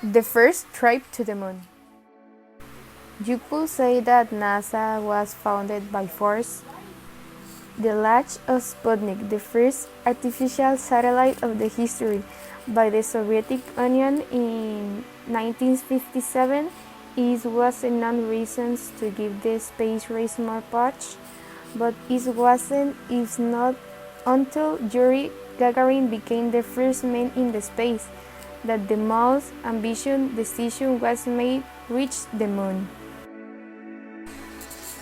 The first trip to the moon. You could say that NASA was founded by force. The launch of Sputnik, the first artificial satellite of the history, by the Soviet Union in 1957, was enough reasons to give the space race more punch, but it wasn't if not until Yuri Gagarin became the first man in the space that the most ambitious decision was made to reach the moon.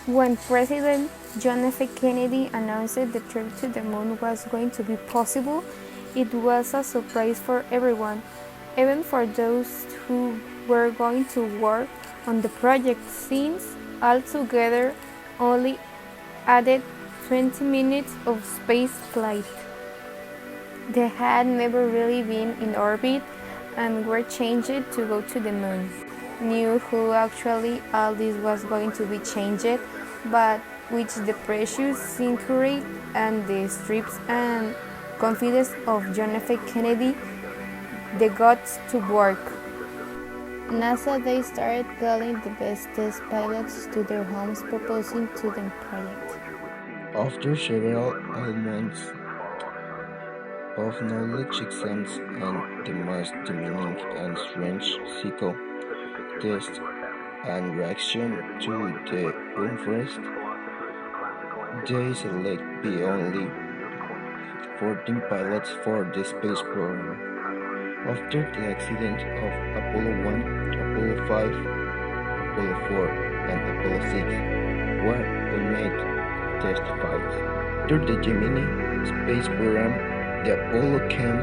When President John F. Kennedy announced the trip to the moon was going to be possible, it was a surprise for everyone, even for those who were going to work on the project, since altogether only added 20 minutes of space flight. They had never really been in orbit and were changed to go to the moon. Knew who actually all this was going to be changed, but with the precious secret and the strips and confidence of John F. Kennedy, they got to work. NASA they started calling the best test pilots to their homes proposing to the project. After several months of knowledge exams and the most demanding and strange psycho test and reaction to the unrest, they select the only 14 pilots for the space program. After the accident of Apollo 1, Apollo 5, Apollo 4, and Apollo 6 were unmade test flights. After the Gemini space program, the Apollo came.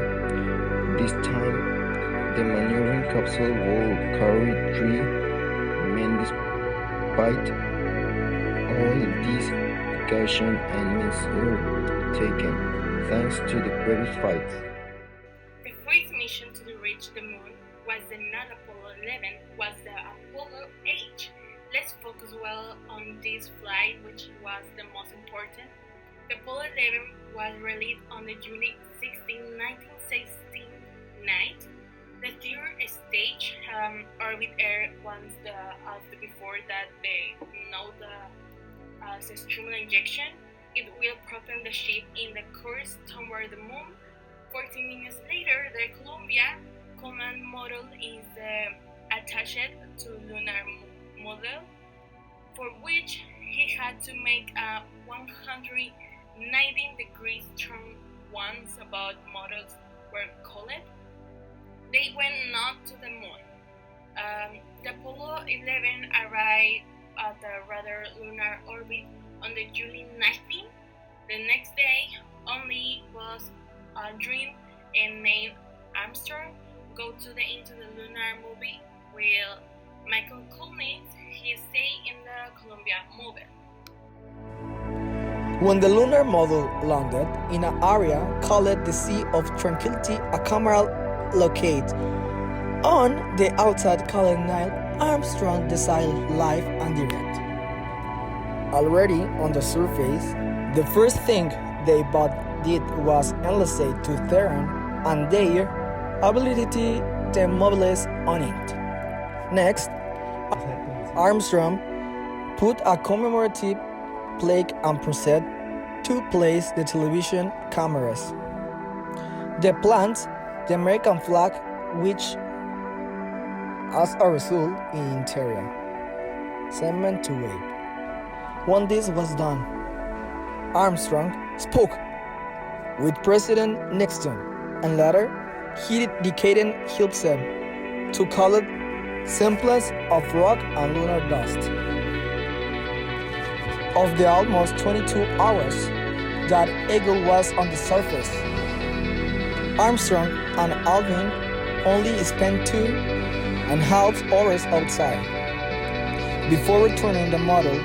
This time, the maneuvering capsule will carry 3 men despite all this precaution and measures taken, thanks to the previous flights. The first mission to reach the moon was not Apollo 11, was the Apollo 8. Let's focus well on this flight, which was the most important. The Apollo 11 was released on the July 16, 1916 night. The third stage, orbit air, once after before that they know the external injection, it will propel the ship in the course toward the moon. 14 minutes later, the Columbia command module is attached to lunar model, for which he had to make a 190 degrees turn once about models were called. They went not to the moon. The Apollo 11 arrived at the radar lunar orbit on the July 19. The next day, only was Aldrin and Neil Armstrong go into the lunar movie, while Michael Collins he stayed in the Columbia movie. When the lunar module landed in an area called the Sea of Tranquility, a camera located on the outside called Neil Armstrong decided live and direct. Already on the surface, the first thing they both did was enlist to Tarea and their ability to mobilize on it. Next, Armstrong put a commemorative plaque and proceeded to place the television cameras. They planted the American flag, which, as a result, in Tarea, sent to wave. When this was done, Armstrong spoke with President Nixon, and later he dedicated himself to call it simplest of rock and lunar dust. Of the almost 22 hours that Eagle was on the surface, Armstrong and Aldrin only spent 2.5 hours outside. Before returning the model,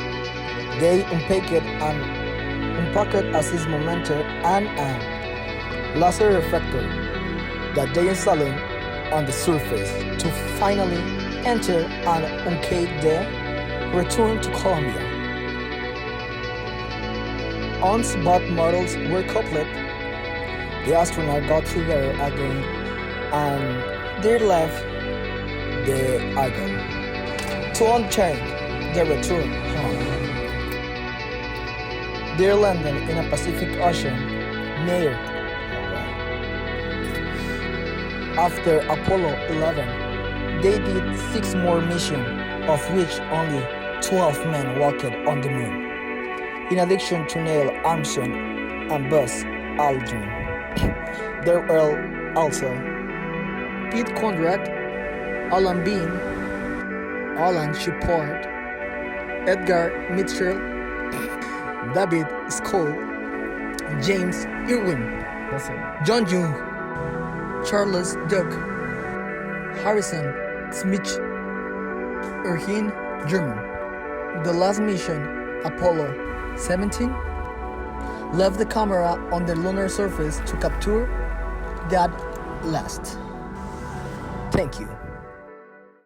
they unpacked a seismometer and a laser reflector that they installed on the surface to finally enter and uncade the return to Columbia. Once both models were coupled, the astronauts got together again and they left the Eagle. To unchain the return home. They landed in a Pacific Ocean near Hawaii. After Apollo 11, they did 6 more missions, of which only 12 men walked on the moon, in addition to Neil Armstrong and Buzz Aldrin. There were also Pete Conrad, Alan Bean, Alan Shepard, Edgar Mitchell, David Skoll, James Irwin, John Young, Charles Duke, Harrison Smith, Erhin German. The last mission, Apollo 17, left the camera on the lunar surface to capture that last. Thank you.